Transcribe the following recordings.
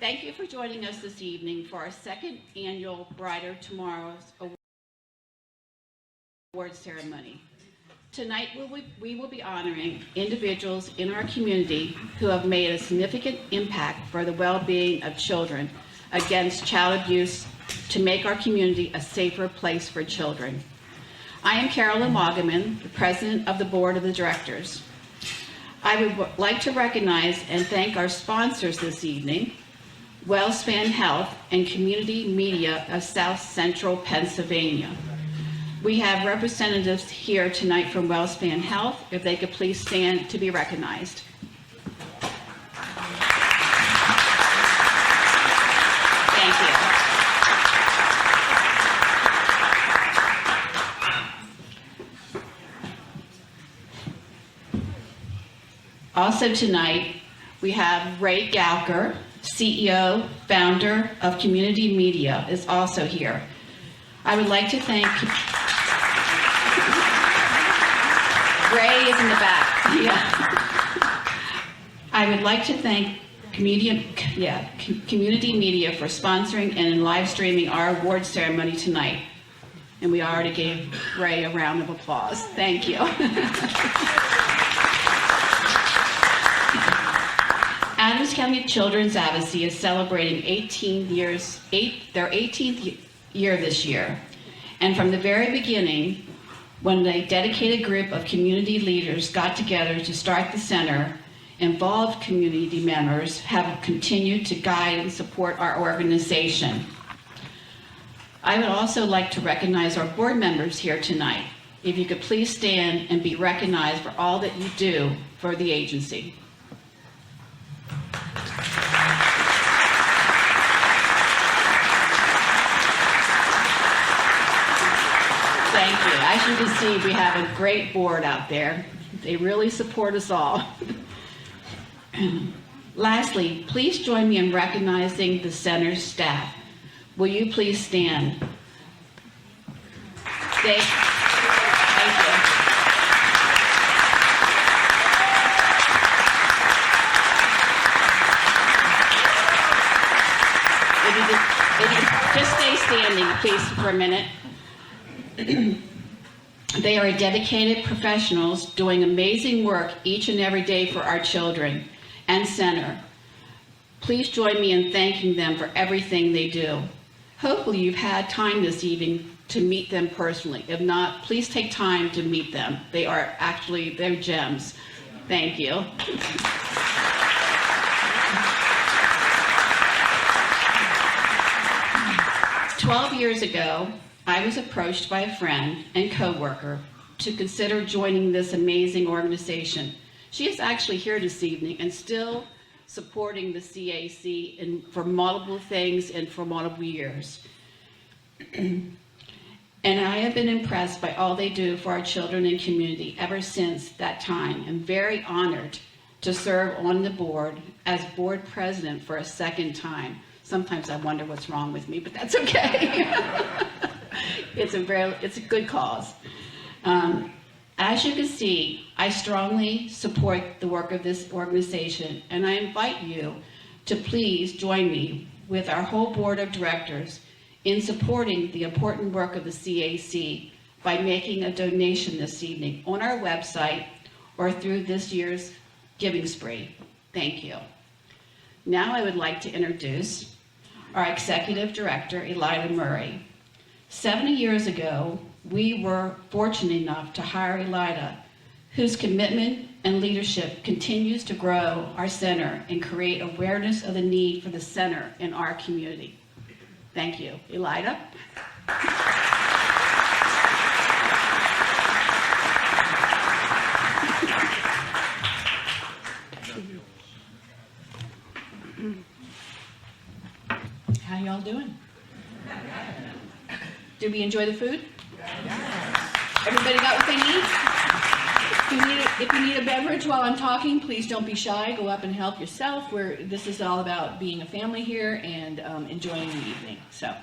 Thank you for joining us this evening for our second annual Brighter Tomorrow's award ceremony. Tonight we will be honoring individuals in our community who have made a significant impact for the well-being of children against child abuse to make our community a safer place for children. I am Carolyn Wagaman, the President of the Board of the Directors. I would like to recognize and thank our sponsors this evening, WellSpan Health and Community Media of South Central Pennsylvania. We have representatives here tonight from WellSpan Health. If they could please stand to be recognized. Thank you. Also tonight, we have Ray Gowker, CEO, founder of Community Media, is also here. I would like to thank... Ray is in the back. Yeah. I would like to thank Community Media for sponsoring and live streaming our award ceremony tonight. And we already gave Ray a round of applause. Thank you. Adams County Children's Advocacy is celebrating their 18th year this year. And from the very beginning, when a dedicated group of community leaders got together to start the center, involved community members have continued to guide and support our organization. I would also like to recognize our board members here tonight. If you could please stand and be recognized for all that you do for the agency. Thank you. As you can see, we have a great board out there. They really support us all. Lastly, please join me in recognizing the center's staff. Will you please stand? Thank you. If you just stay standing, please, for a minute. They are dedicated professionals doing amazing work each and every day for our children and center. Please join me in thanking them for everything they do. Hopefully you've had time this evening to meet them personally. If not, please take time to meet them. They're gems. Thank you. "12 years ago, I was approached by a friend and coworker to consider joining this amazing organization. She is actually here this evening and still supporting the CAC for multiple things and for multiple years. And I have been impressed by all they do for our children and community ever since that time. I'm very honored to serve on the board as board president for a second time. Sometimes I wonder what's wrong with me, but that's okay. It's a good cause. As you can see, I strongly support the work of this organization, and I invite you to please join me with our whole board of directors in supporting the important work of the CAC by making a donation this evening on our website or through this year's giving spree. Thank you. Now I would like to introduce our executive director, Elida Murray. 70 years ago, we were fortunate enough to hire Elida, whose commitment and leadership continues to grow our center and create awareness of the need for the center in our community. Thank you. Elida? How y'all doing? Did we enjoy the food? Everybody got what they need? If you need a beverage while I'm talking, please don't be shy. Go up and help yourself. This is all about being a family here and enjoying the evening. So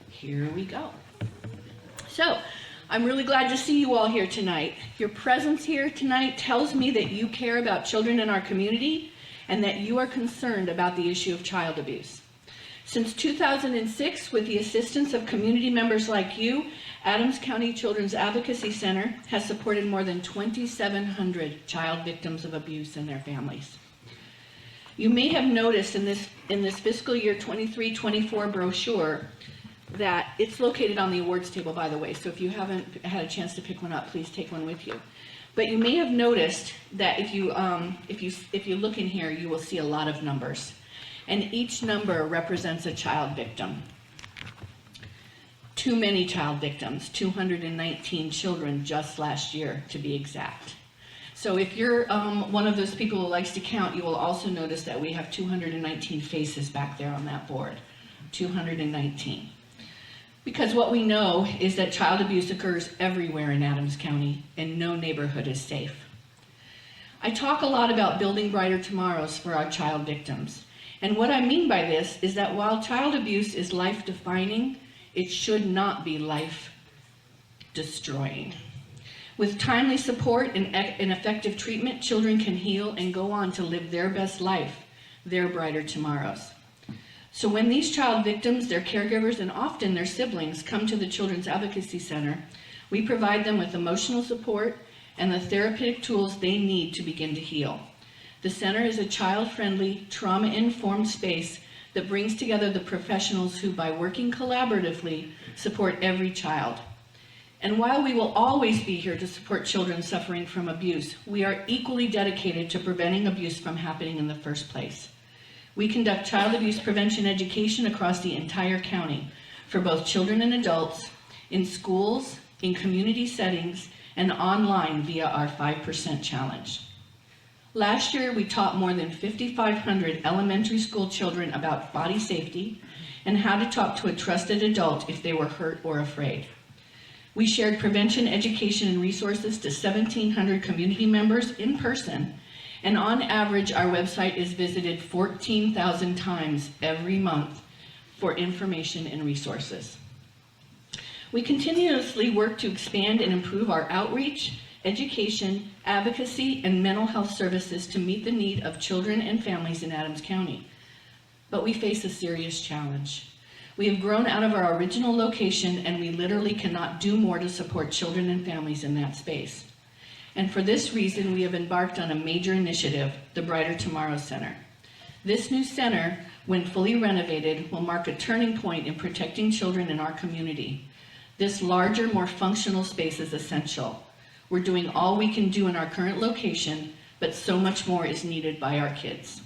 here we go. So I'm really glad to see you all here tonight. Your presence here tonight tells me that you care about children in our community and that you are concerned about the issue of child abuse. Since 2006, with the assistance of community members like you, Adams County Children's Advocacy Center has supported more than 2,700 child victims of abuse and their families. You may have noticed in this fiscal year 23-24 brochure that it's located on the awards table, by the way, so if you haven't had a chance to pick one up, please take one with you. But you may have noticed that if you look in here, you will see a lot of numbers. And each number represents a child victim. Too many child victims, 219 children just last year, to be exact. So if you're one of those people who likes to count, you will also notice that we have 219 faces back there on that board. 219. Because what we know is that child abuse occurs everywhere in Adams County, and no neighborhood is safe. I talk a lot about building brighter tomorrows for our child victims. And what I mean by this is that while child abuse is life-defining, it should not be life-destroying. With timely support and effective treatment, children can heal and go on to live their best life, their brighter tomorrows. So when these child victims, their caregivers, and often their siblings come to the Children's Advocacy Center, we provide them with emotional support and the therapeutic tools they need to begin to heal. The center is a child-friendly, trauma-informed space that brings together the professionals who, by working collaboratively, support every child. And while we will always be here to support children suffering from abuse, we are equally dedicated to preventing abuse from happening in the first place. We conduct child abuse prevention education across the entire county for both children and adults, in schools, in community settings, and online via our 5% challenge. Last year, we taught more than 5,500 elementary school children about body safety and how to talk to a trusted adult if they were hurt or afraid. We shared prevention education and resources to 1,700 community members in person, and on average, our website is visited 14,000 times every month for information and resources. We continuously work to expand and improve our outreach, education, advocacy, and mental health services to meet the need of children and families in Adams County. But we face a serious challenge. We have grown out of our original location, and we literally cannot do more to support children and families in that space. And for this reason, we have embarked on a major initiative, the Brighter Tomorrow Center. This new center, when fully renovated, will mark a turning point in protecting children in our community. This larger, more functional space is essential. We're doing all we can do in our current location, but so much more is needed by our kids.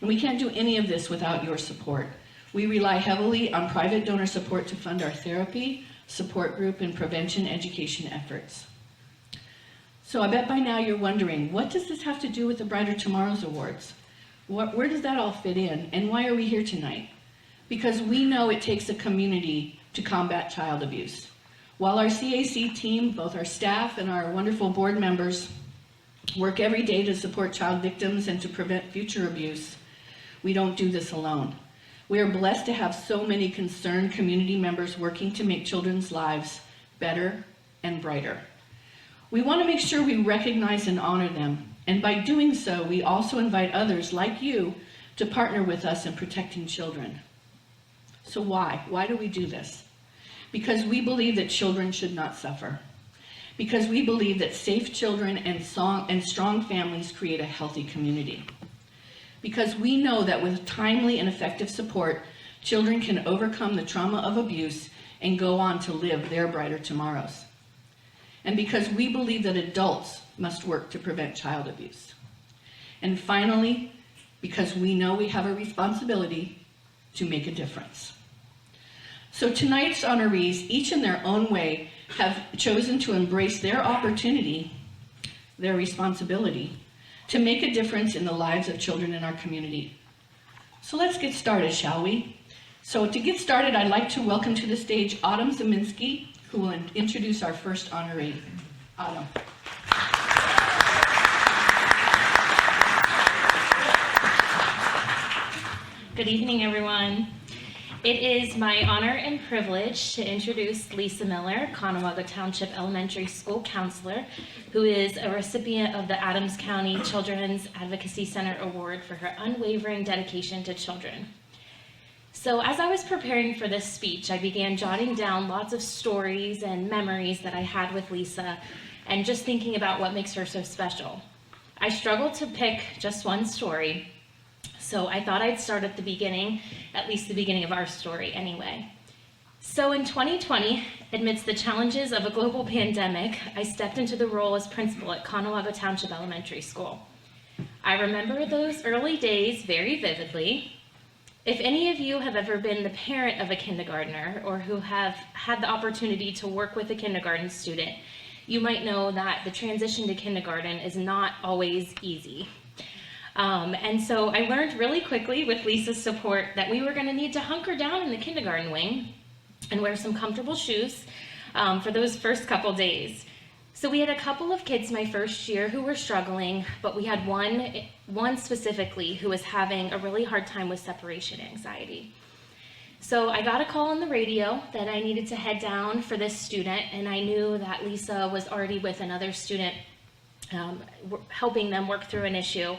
And we can't do any of this without your support. We rely heavily on private donor support to fund our therapy, support group, and prevention education efforts. So I bet by now you're wondering, what does this have to do with the Brighter Tomorrows Awards? Where does that all fit in, and why are we here tonight? Because we know it takes a community to combat child abuse. While our CAC team, both our staff and our wonderful board members, work every day to support child victims and to prevent future abuse, we don't do this alone. We are blessed to have so many concerned community members working to make children's lives better and brighter. We want to make sure we recognize and honor them, and by doing so, we also invite others like you to partner with us in protecting children. So why? Why do we do this? Because we believe that children should not suffer. Because we believe that safe children and strong families create a healthy community. Because we know that with timely and effective support, children can overcome the trauma of abuse and go on to live their brighter tomorrows. And because we believe that adults must work to prevent child abuse. And finally, because we know we have a responsibility to make a difference. So tonight's honorees, each in their own way, have chosen to embrace their opportunity, their responsibility, to make a difference in the lives of children in our community. So let's get started, shall we? So to get started, I'd like to welcome to the stage Autumn Zeminski, who will introduce our first honoree. Autumn. Good evening, everyone. It is my honor and privilege to introduce Lisa Miller, Conewago Township Elementary School Counselor, who is a recipient of the Adams County Children's Advocacy Center Award for her unwavering dedication to children. So as I was preparing for this speech, I began jotting down lots of stories and memories that I had with Lisa, and just thinking about what makes her so special. I struggled to pick just one story, so I thought I'd start at the beginning, at least the beginning of our story anyway. So in 2020, amidst the challenges of a global pandemic, I stepped into the role as principal at Conewago Township Elementary School. I remember those early days very vividly. If any of you have ever been the parent of a kindergartner or who have had the opportunity to work with a kindergarten student, you might know that the transition to kindergarten is not always easy. And so I learned really quickly with Lisa's support that we were going to need to hunker down in the kindergarten wing and wear some comfortable shoes for those first couple days. So we had a couple of kids my first year who were struggling, but we had one specifically who was having a really hard time with separation anxiety. So I got a call on the radio that I needed to head down for this student, and I knew that Lisa was already with another student helping them work through an issue.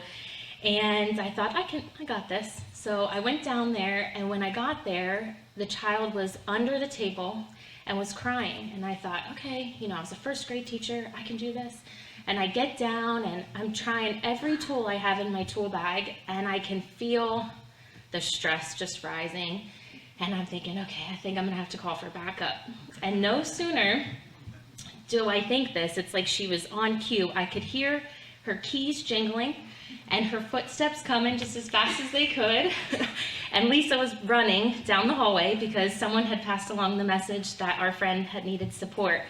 And I thought, I got this. So I went down there, and when I got there, the child was under the table and was crying. And I thought, okay, I was a first grade teacher, I can do this. And I get down, and I'm trying every tool I have in my tool bag, and I can feel the stress just rising. And I'm thinking, okay, I think I'm gonna have to call for backup. And no sooner do I think this, it's like she was on cue. I could hear her keys jingling and her footsteps coming just as fast as they could. And Lisa was running down the hallway because someone had passed along the message that our friend had needed support.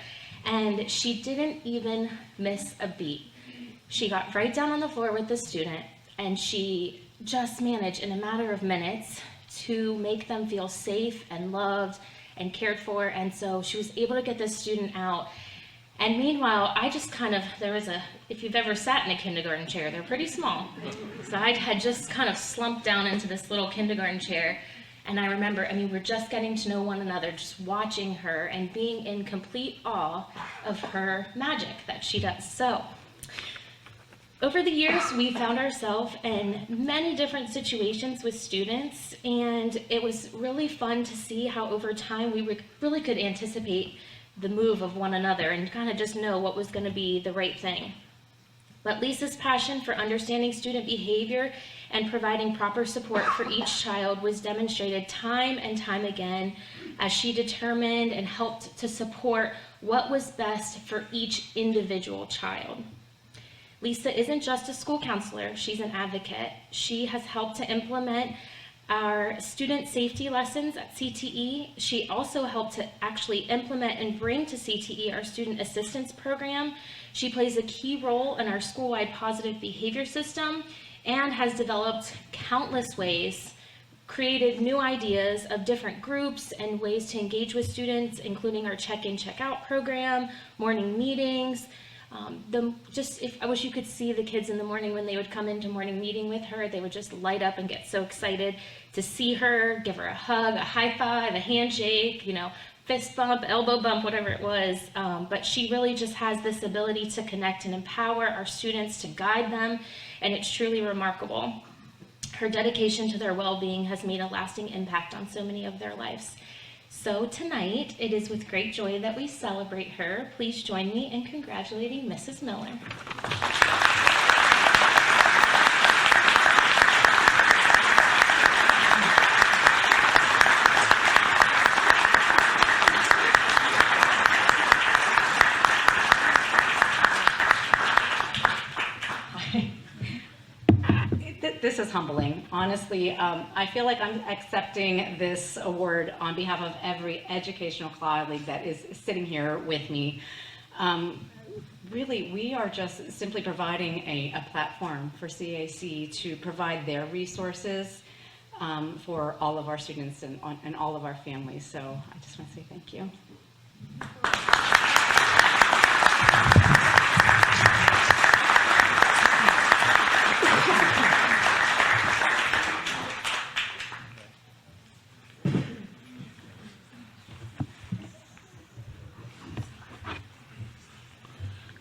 And she didn't even miss a beat. She got right down on the floor with the student, and she just managed in a matter of minutes to make them feel safe and loved and cared for. And so she was able to get this student out. And meanwhile, I just if you've ever sat in a kindergarten chair, they're pretty small. So I had just kind of slumped down into this little kindergarten chair. And I remember, we're just getting to know one another, just watching her and being in complete awe of her magic that she does. So over the years, we found ourselves in many different situations with students, and it was really fun to see how over time we really could anticipate the move of one another and kind of just know what was going to be the right thing. But Lisa's passion for understanding student behavior and providing proper support for each child was demonstrated time and time again as she determined and helped to support what was best for each individual child. Lisa isn't just a school counselor, she's an advocate. She has helped to implement our student safety lessons at CTE. She also helped to actually implement and bring to CTE our student assistance program. She plays a key role in our school-wide positive behavior system and has developed countless ways, created new ideas of different groups and ways to engage with students, including our check-in, check-out program, morning meetings. I wish you could see the kids in the morning when they would come into morning meeting with her. They would just light up and get so excited to see her, give her a hug, a high five, a handshake, fist bump, elbow bump, whatever it was. But she really just has this ability to connect and empower our students, to guide them, and it's truly remarkable. Her dedication to their well-being has made a lasting impact on so many of their lives. So tonight, it is with great joy that we celebrate her. Please join me in congratulating Mrs. Miller. This is humbling. Honestly, I feel like I'm accepting this award on behalf of every educational colleague that is sitting here with me. Really, we are just simply providing a platform for CAC to provide their resources for all of our students and all of our families. So I just want to say thank you.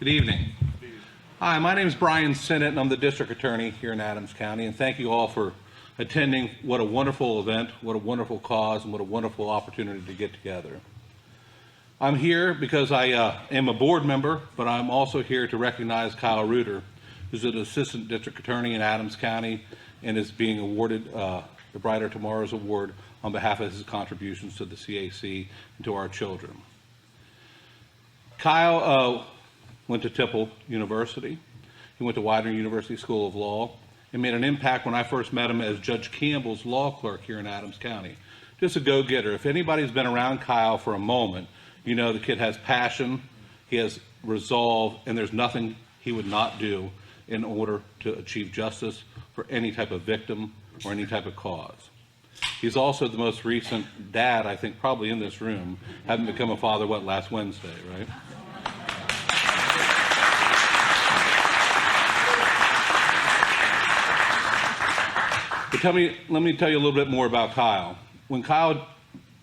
Good evening. Hi, my name is Brian Sinnott, and I'm the district attorney here in Adams County, and thank you all for attending. What a wonderful event, what a wonderful cause, and what a wonderful opportunity to get together. I'm here because I am a board member, but I'm also here to recognize Kyle Reuter, who's an assistant district attorney in Adams County and is being awarded the Brighter Tomorrows Award on behalf of his contributions to the CAC and to our children. Kyle went to Temple University. He went to Widener University School of Law and made an impact when I first met him as Judge Campbell's law clerk here in Adams County. Just a go-getter. If anybody's been around Kyle for a moment, you know the kid has passion, he has resolve, and there's nothing he would not do in order to achieve justice for any type of victim or any type of cause. He's also the most recent dad, I think, probably in this room, having become a father, last Wednesday, right? But let me tell you a little bit more about Kyle. When Kyle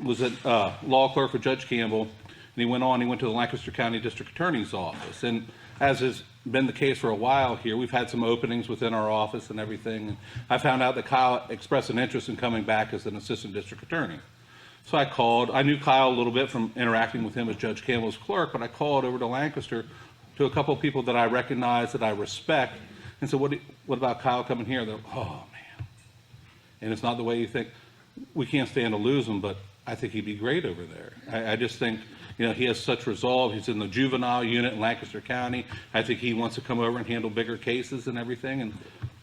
was a law clerk for Judge Campbell, and he went to the Lancaster County District Attorney's office. And as has been the case for a while here, we've had some openings within our office and everything. And I found out that Kyle expressed an interest in coming back as an assistant district attorney. So I called. I knew Kyle a little bit from interacting with him as Judge Campbell's clerk, but I called over to Lancaster to a couple of people that I recognize, that I respect, and said, what about Kyle coming here? They're, oh, man. And it's not the way you think. We can't stand to lose him, but I think he'd be great over there. I just think, he has such resolve. He's in the juvenile unit in Lancaster County. I think he wants to come over and handle bigger cases and everything, and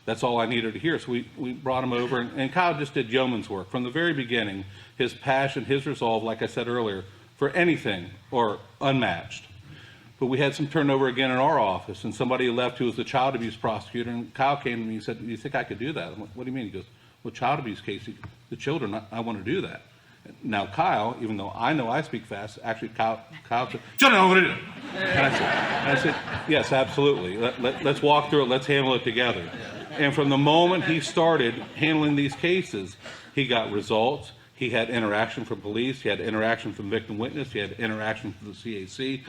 that's all I needed to hear. So we brought him over, and Kyle just did yeoman's work. From the very beginning, his passion, his resolve, like I said earlier, for anything or unmatched. But we had some turnover again in our office, and somebody left who was the child abuse prosecutor, and Kyle came to me and said, do you think I could do that? I'm like, what do you mean? He goes, well, child abuse case, the children, I want to do that. Now, Kyle, even though I know I speak fast, actually Kyle said, shut up, what do you do? And I said, yes, absolutely. Let's walk through it. Let's handle it together. And from the moment he started handling these cases, he got results. He had interaction from police. He had interaction from victim witness. He had interaction from the CAC.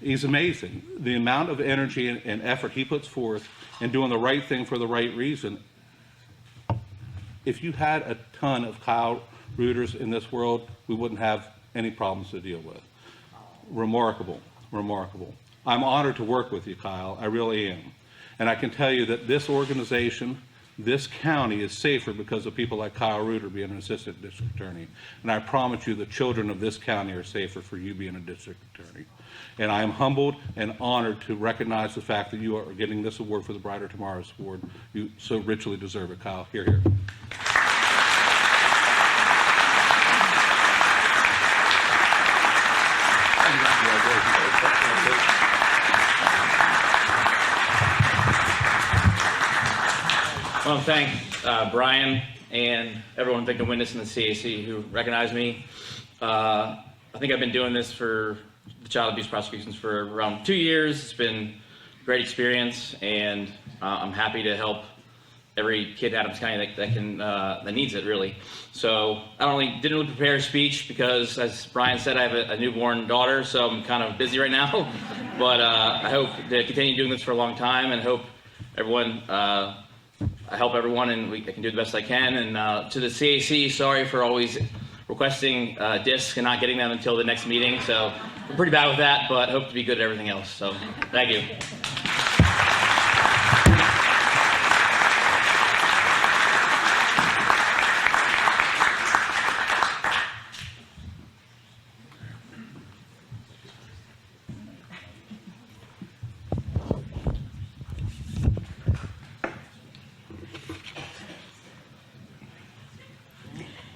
He's amazing. The amount of energy and effort he puts forth in doing the right thing for the right reason. If you had a ton of Kyle Reuters in this world, we wouldn't have any problems to deal with. Remarkable, remarkable. I'm honored to work with you, Kyle. I really am. And I can tell you that this organization, this county is safer because of people like Kyle Reuter being an assistant district attorney. And I promise you the children of this county are safer for you being a district attorney. And I am humbled and honored to recognize the fact that you are getting this award for the Brighter Tomorrows Award. You so richly deserve it, Kyle. Hear, hear. I want to thank Brian and everyone, victim witness in the CAC who recognized me. I think I've been doing this for the child abuse prosecutions for around 2 years. It's been a great experience, and I'm happy to help every kid in Adams County that needs it, really. So I didn't really prepare a speech because, as Brian said, I have a newborn daughter, so I'm kind of busy right now. But I hope to continue doing this for a long time, and hope everyone. I help everyone, and I can do the best I can. And to the CAC, sorry for always requesting discs and not getting them until the next meeting. So I'm pretty bad with that, but hope to be good at everything else. So thank you.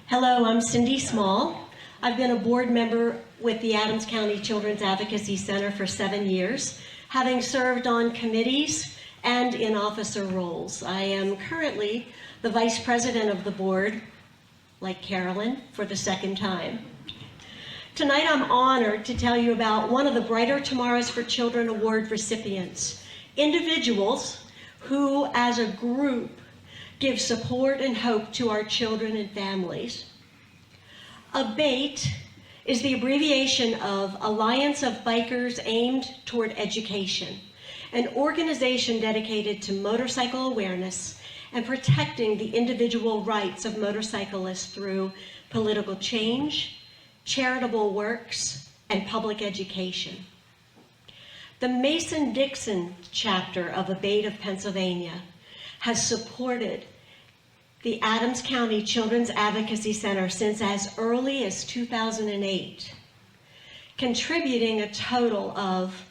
Hello, I'm Cindy Small. I've been a board member with the Adams County Children's Advocacy Center for 7 years, having served on committees and in officer roles. I am currently the vice president of the board, like Carolyn, for the second time. Tonight I'm honored to tell you about one of the Brighter Tomorrows for Children Award recipients, individuals who, as a group, give support and hope to our children and families. ABATE is the abbreviation of Alliance of Bikers Aimed Toward Education, an organization dedicated to motorcycle awareness and protecting the individual rights of motorcyclists through political change, charitable works, and public education. The Mason-Dixon chapter of ABATE of Pennsylvania has supported the Adams County Children's Advocacy Center since as early as 2008, contributing a total of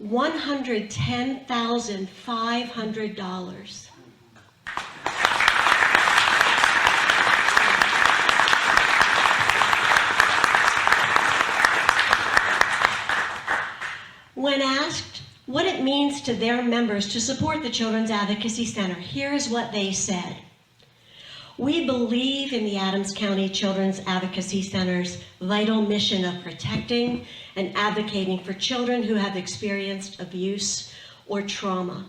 $110,500. When asked what it means to their members to support the Children's Advocacy Center, here is what they said. We believe in the Adams County Children's Advocacy Center's vital mission of protecting and advocating for children who have experienced abuse or trauma.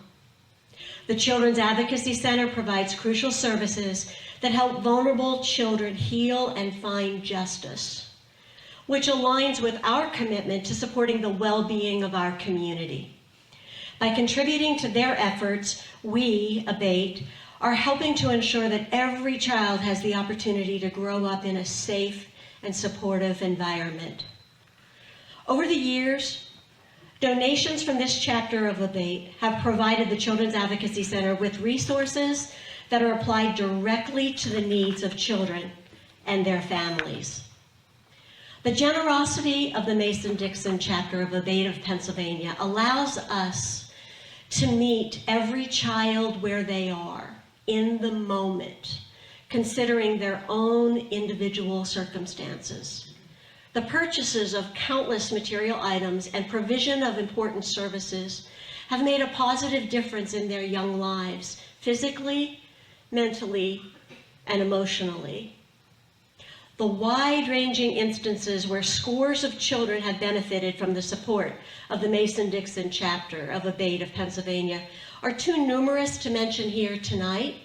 The Children's Advocacy Center provides crucial services that help vulnerable children heal and find justice, which aligns with our commitment to supporting the well-being of our community. By contributing to their efforts, we, ABATE, are helping to ensure that every child has the opportunity to grow up in a safe and supportive environment. Over the years, donations from this chapter of ABATE have provided the Children's Advocacy Center with resources that are applied directly to the needs of children and their families. The generosity of the Mason-Dixon chapter of ABATE of Pennsylvania allows us to meet every child where they are, in the moment, considering their own individual circumstances. The purchases of countless material items and provision of important services have made a positive difference in their young lives, physically, mentally, and emotionally. The wide-ranging instances where scores of children have benefited from the support of the Mason-Dixon chapter of ABATE of Pennsylvania are too numerous to mention here tonight,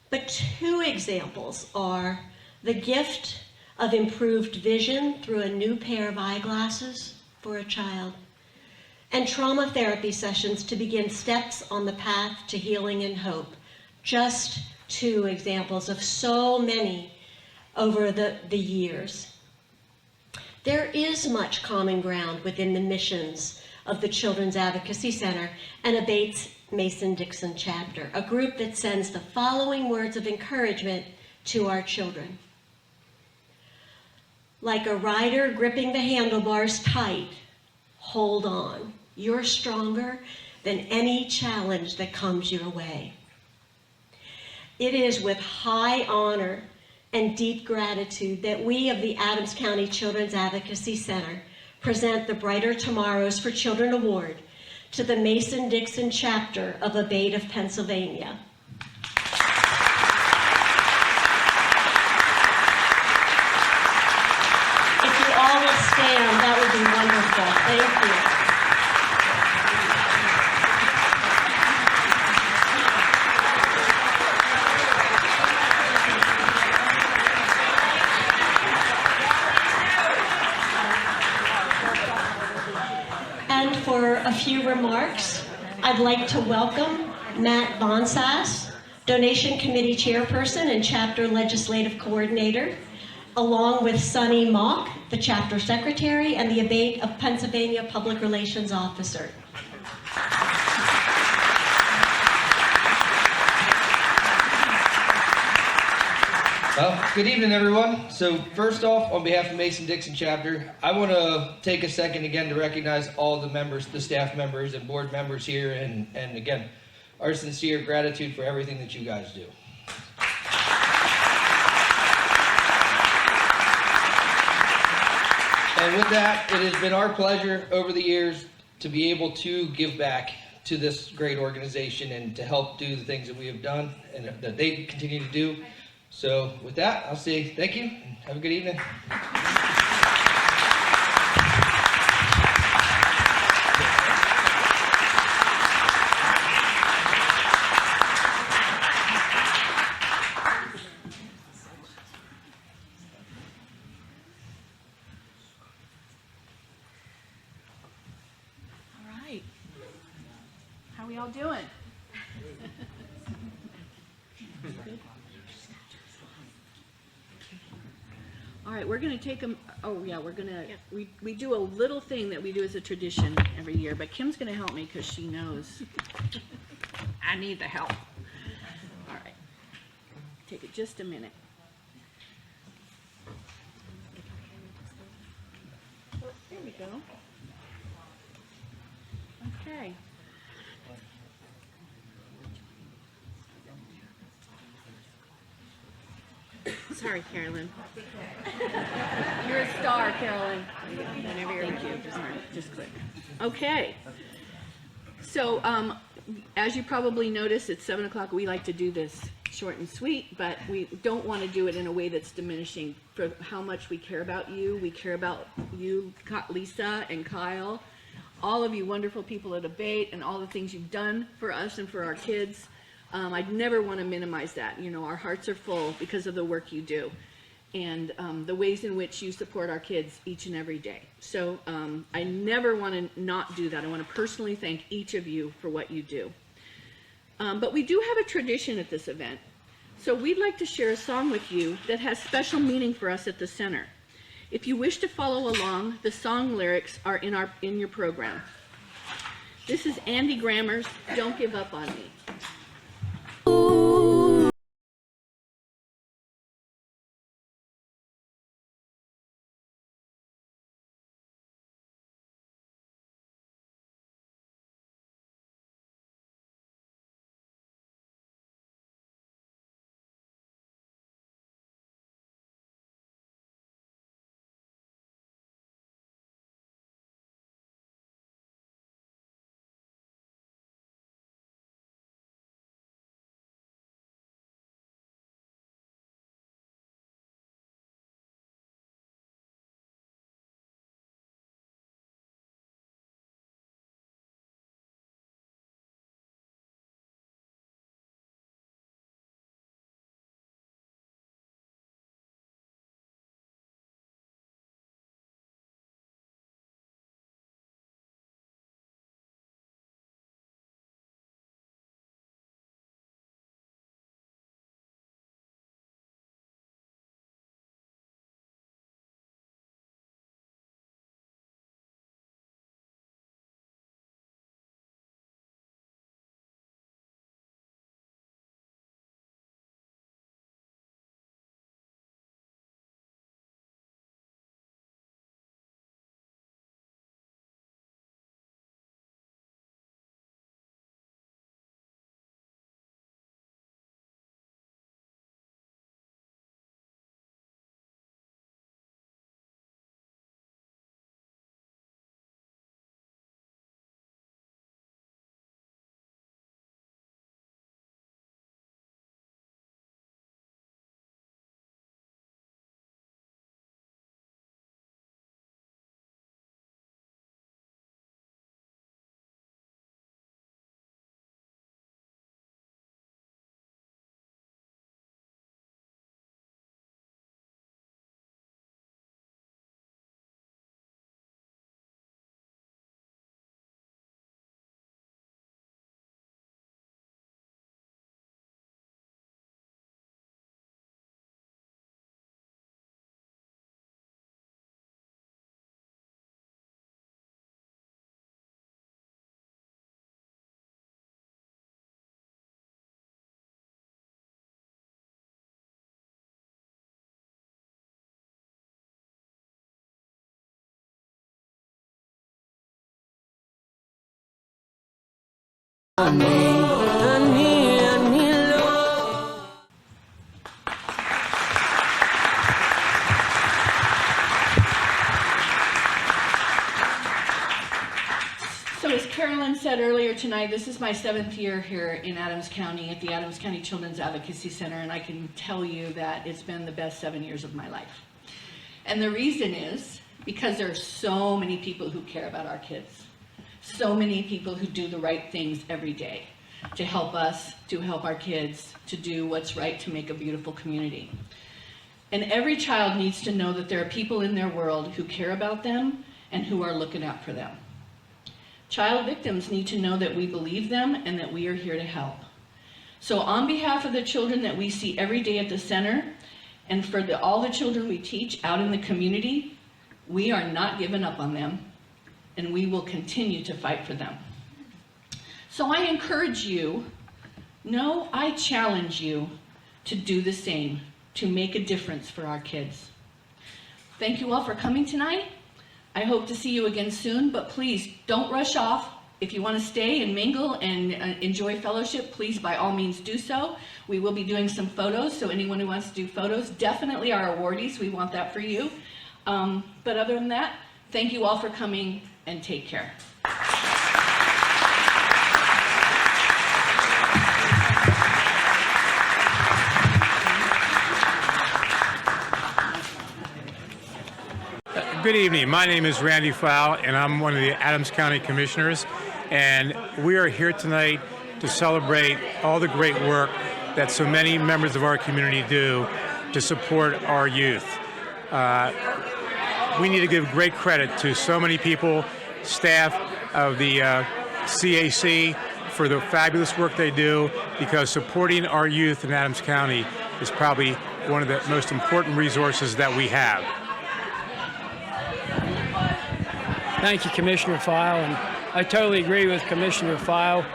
but two examples are the gift of improved vision through a new pair of eyeglasses for a child, and trauma therapy sessions to begin steps on the path to healing and hope. Just two examples of so many over the years. There is much common ground within the missions of the Children's Advocacy Center and ABATE's Mason-Dixon chapter, a group that sends the following words of encouragement to our children. Like a rider gripping the handlebars tight, hold on. You're stronger than any challenge that comes your way. It is with high honor and deep gratitude that we of the Adams County Children's Advocacy Center present the Brighter Tomorrows for Children Award to the Mason-Dixon chapter of ABATE of Pennsylvania. If you all would stand, that would be wonderful. Thank you. And for a few remarks, I'd like to welcome Matt Bonsas, Donation Committee Chairperson and Chapter Legislative Coordinator, along with Sunny Mock, the Chapter Secretary, and the ABATE of Pennsylvania Public Relations Officer. Well, good evening, everyone. So first off, on behalf of Mason-Dixon chapter, I want to take a second again to recognize all the members, the staff members and board members here, and again, our sincere gratitude for everything that you guys do. And with that, it has been our pleasure over the years to be able to give back to this great organization and to help do the things that we have done and that they continue to do. So with that, I'll say thank you and have a good evening. y'all doing? All right, we're going to take them. Oh, yeah, we're going to. We do a little thing that we do as a tradition every year, but Kim's going to help me because she knows I need the help. All right, take it just a minute. Oh, there we go. Okay. Sorry, Carolyn. You're a star, Carolyn. Whenever you're Thank you. Just click. Okay. So, as you probably noticed, it's 7 o'clock. We like to do this short and sweet, but we don't want to do it in a way that's diminishing for how much we care about you. We care about you, Lisa and Kyle, all of you wonderful people at Abate, and all the things you've done for us and for our kids. I'd never want to minimize that. You know, our hearts are full because of the work you do and the ways in which you support our kids each and every day. So I never want to not do that. I want to personally thank each of you for what you do. But we do have a tradition at this event. So we'd like to share a song with you that has special meaning for us at the center. If you wish to follow along, the song lyrics are in your program. This is Andy Grammer's Don't Give Up on Me. So as Carolyn said earlier tonight, this is my 7th year here in Adams County at the Adams County Children's Advocacy Center, and I can tell you that it's been the best 7 years of my life. And the reason is because there are so many people who care about our kids, so many people who do the right things every day to help us, to help our kids, to do what's right to make a beautiful community. And every child needs to know that there are people in their world who care about them and who are looking out for them. Child victims need to know that we believe them and that we are here to help. So on behalf of the children that we see every day at the center, and for all the children we teach out in the community, we are not giving up on them, and we will continue to fight for them. So I encourage you, no, I challenge you to do the same, to make a difference for our kids. Thank you all for coming tonight. I hope to see you again soon, but please don't rush off. If you want to stay and mingle and enjoy fellowship, please by all means do so. We will be doing some photos, so anyone who wants to do photos, definitely our awardees, we want that for you. But other than that, thank you all for coming and take care. Good evening. My name is Randy Fowl, and I'm one of the Adams County Commissioners. And we are here tonight to celebrate all the great work that so many members of our community do to support our youth. We need to give great credit to so many people, staff of the CAC, for the fabulous work they do, because supporting our youth in Adams County is probably one of the most important resources that we have. Thank you, Commissioner File, and I totally agree with Commissioner File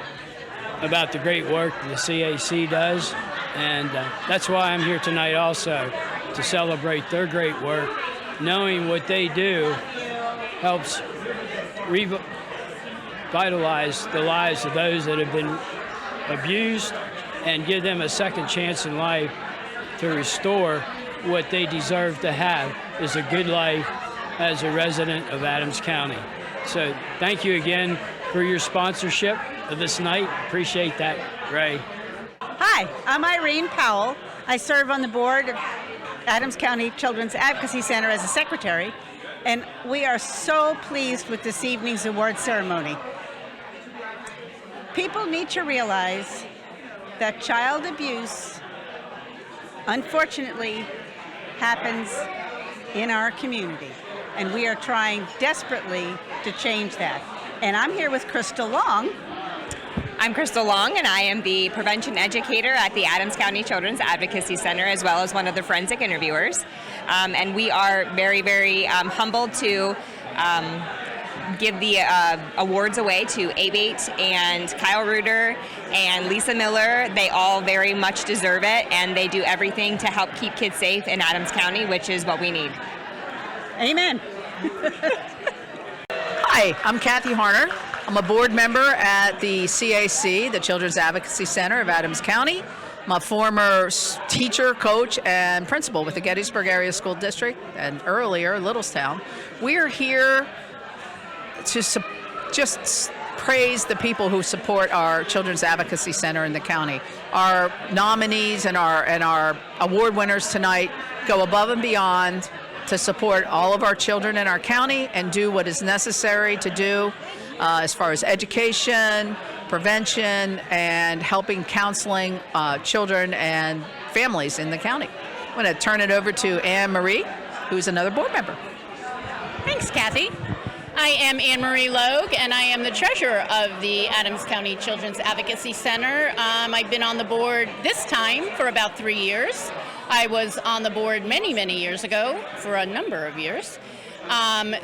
about the great work the CAC does, and that's why I'm here tonight also, to celebrate their great work. Knowing what they do helps revitalize the lives of those that have been abused and give them a second chance in life to restore what they deserve to have, is a good life as a resident of Adams County. So thank you again for your sponsorship of this night. Appreciate that, Ray. Hi, I'm Irene Powell. I serve on the board of Adams County Children's Advocacy Center as a secretary, and we are so pleased with this evening's award ceremony. People need to realize that child abuse, unfortunately, happens in our community. And we are trying desperately to change that. And I'm here with Crystal Long. I'm Crystal Long, and I am the prevention educator at the Adams County Children's Advocacy Center, as well as one of the forensic interviewers. And we are very, very humbled to give the awards away to Abate and Kyle Reuter and Lisa Miller. They all very much deserve it, and they do everything to help keep kids safe in Adams County, which is what we need. Amen. Hi, I'm Kathy Harner. I'm a board member at the CAC, the Children's Advocacy Center of Adams County. I'm a former teacher, coach, and principal with the Gettysburg Area School District, and earlier, Littlestown. We're here to just praise the people who support our Children's Advocacy Center in the county. Our nominees and our award winners tonight go above and beyond to support all of our children in our county and do what is necessary to do as far as education, prevention, and helping counseling children and families in the county. I'm going to turn it over to Anne Marie, who's another board member. Thanks, Kathy. I am Anne Marie Logue, and I am the treasurer of the Adams County Children's Advocacy Center. I've been on the board this time for about 3 years. I was on the board many, many years ago for a number of years.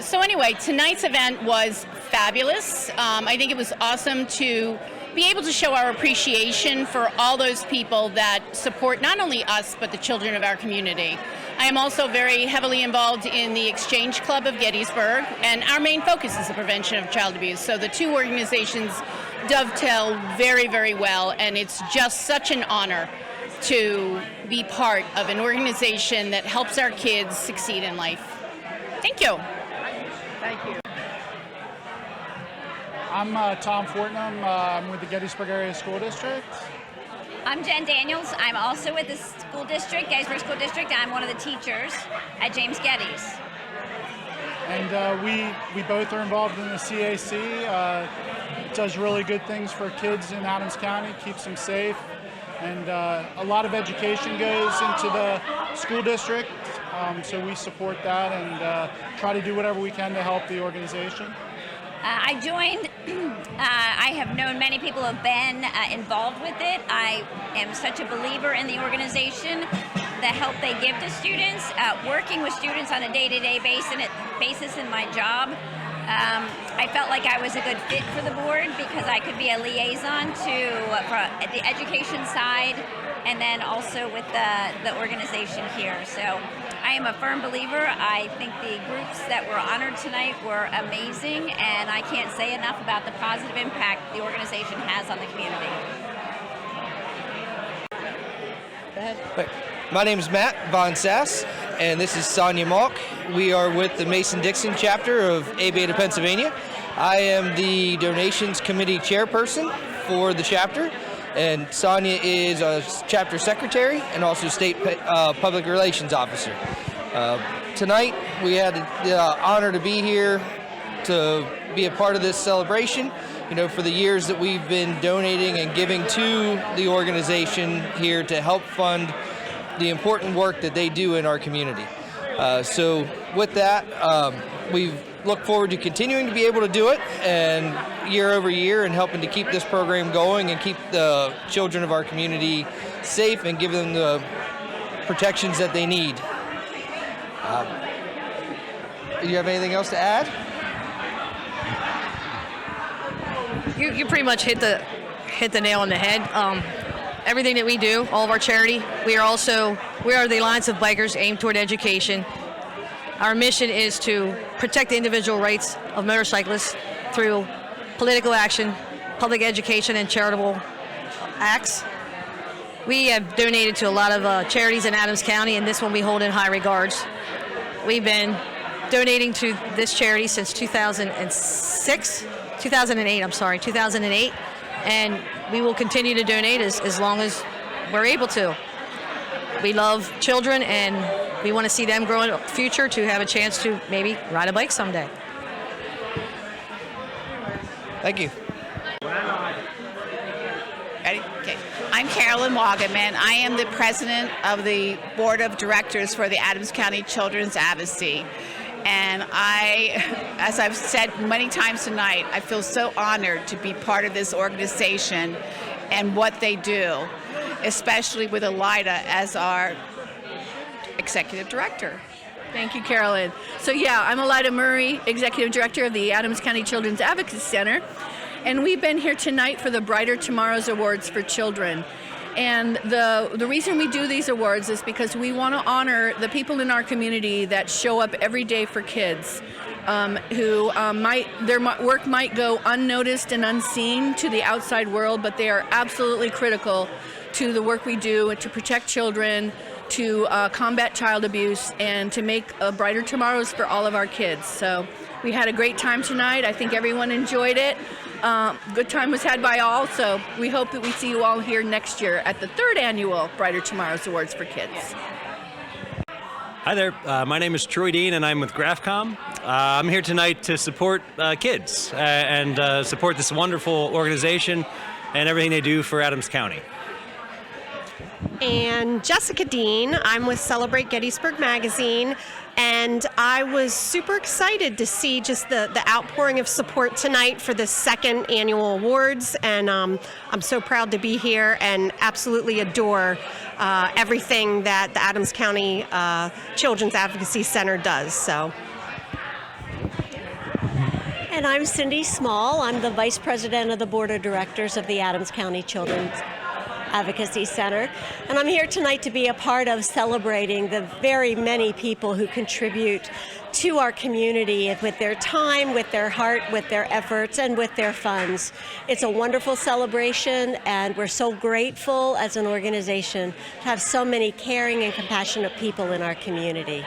So anyway, tonight's event was fabulous. I think it was awesome to be able to show our appreciation for all those people that support not only us, but the children of our community. I am also very heavily involved in the Exchange Club of Gettysburg, and our main focus is the prevention of child abuse. So the two organizations dovetail very, very well, and it's just such an honor to be part of an organization that helps our kids succeed in life. Thank you. Thank you. I'm Tom Fortnum. I'm with the Gettysburg Area School District. I'm Jen Daniels. I'm also with the school district, Gettysburg School District. I'm one of the teachers at James Geddes. And we both are involved in the CAC. It does really good things for kids in Adams County, keeps them safe. And a lot of education goes into the school district, so we support that and try to do whatever we can to help the organization. I joined, I have known many people who have been involved with it. I am such a believer in the organization, the help they give to students, working with students on a day-to-day basis in my job. I felt like I was a good fit for the board because I could be a liaison to the education side and then also with the organization here. So I am a firm believer. I think the groups that were honored tonight were amazing, and I can't say enough about the positive impact the organization has on the community. Go ahead. My name is Matt Von Sass, and this is Sonia Malk. We are with the Mason-Dixon chapter of A Beta, Pennsylvania. I am the donations committee chairperson for the chapter, and Sonia is a chapter secretary and also state public relations officer. Tonight, we had the honor to be here to be a part of this celebration. You know, for the years that we've been donating and giving to the organization here to help fund the important work that they do in our community. So with that, we look forward to continuing to be able to do it and year over year and helping to keep this program going and keep the children of our community safe and give them the protections that they need. Do you have anything else to add? You pretty much hit the nail on the head. Everything that we do, all of our charity, we are the Alliance of Bikers aimed toward education. Our mission is to protect the individual rights of motorcyclists through political action, public education, and charitable acts. We have donated to a lot of charities in Adams County, and this one we hold in high regards. We've been donating to this charity since 2008, and we will continue to donate as long as we're able to. We love children, and we want to see them grow in the future to have a chance to maybe ride a bike someday. Thank you. Ready? Okay. I'm Carolyn Wagaman. I am the president of the board of directors for the Adams County Children's Advocacy. And as I've said many times tonight, I feel so honored to be part of this organization and what they do, especially with Elida as our executive director. Thank you, Carolyn. So yeah, I'm Elida Murray, executive director of the Adams County Children's Advocacy Center, and we've been here tonight for the Brighter Tomorrows Awards for Children. And the reason we do these awards is because we want to honor the people in our community that show up every day for kids, who their work might go unnoticed and unseen to the outside world, but they are absolutely critical to the work we do to protect children, to combat child abuse, and to make brighter tomorrows for all of our kids. So we had a great time tonight. I think everyone enjoyed it. Good time was had by all, so we hope that we see you all here next year at the 3rd annual Brighter Tomorrows Awards for Kids. Hi there, my name is Troy Dean and I'm with GraphCom. I'm here tonight to support kids and support this wonderful organization and everything they do for Adams County. And Jessica Dean, I'm with Celebrate Gettysburg Magazine, and I was super excited to see just the outpouring of support tonight for the 2nd annual awards, and I'm so proud to be here and absolutely adore everything that the Adams County Children's Advocacy Center does. So. And I'm Cindy Small. I'm the Vice President of the Board of Directors of the Adams County Children's Advocacy Center, and I'm here tonight to be a part of celebrating the very many people who contribute to our community with their time, with their heart, with their efforts, and with their funds. It's a wonderful celebration, and we're so grateful as an organization to have so many caring and compassionate people in our community.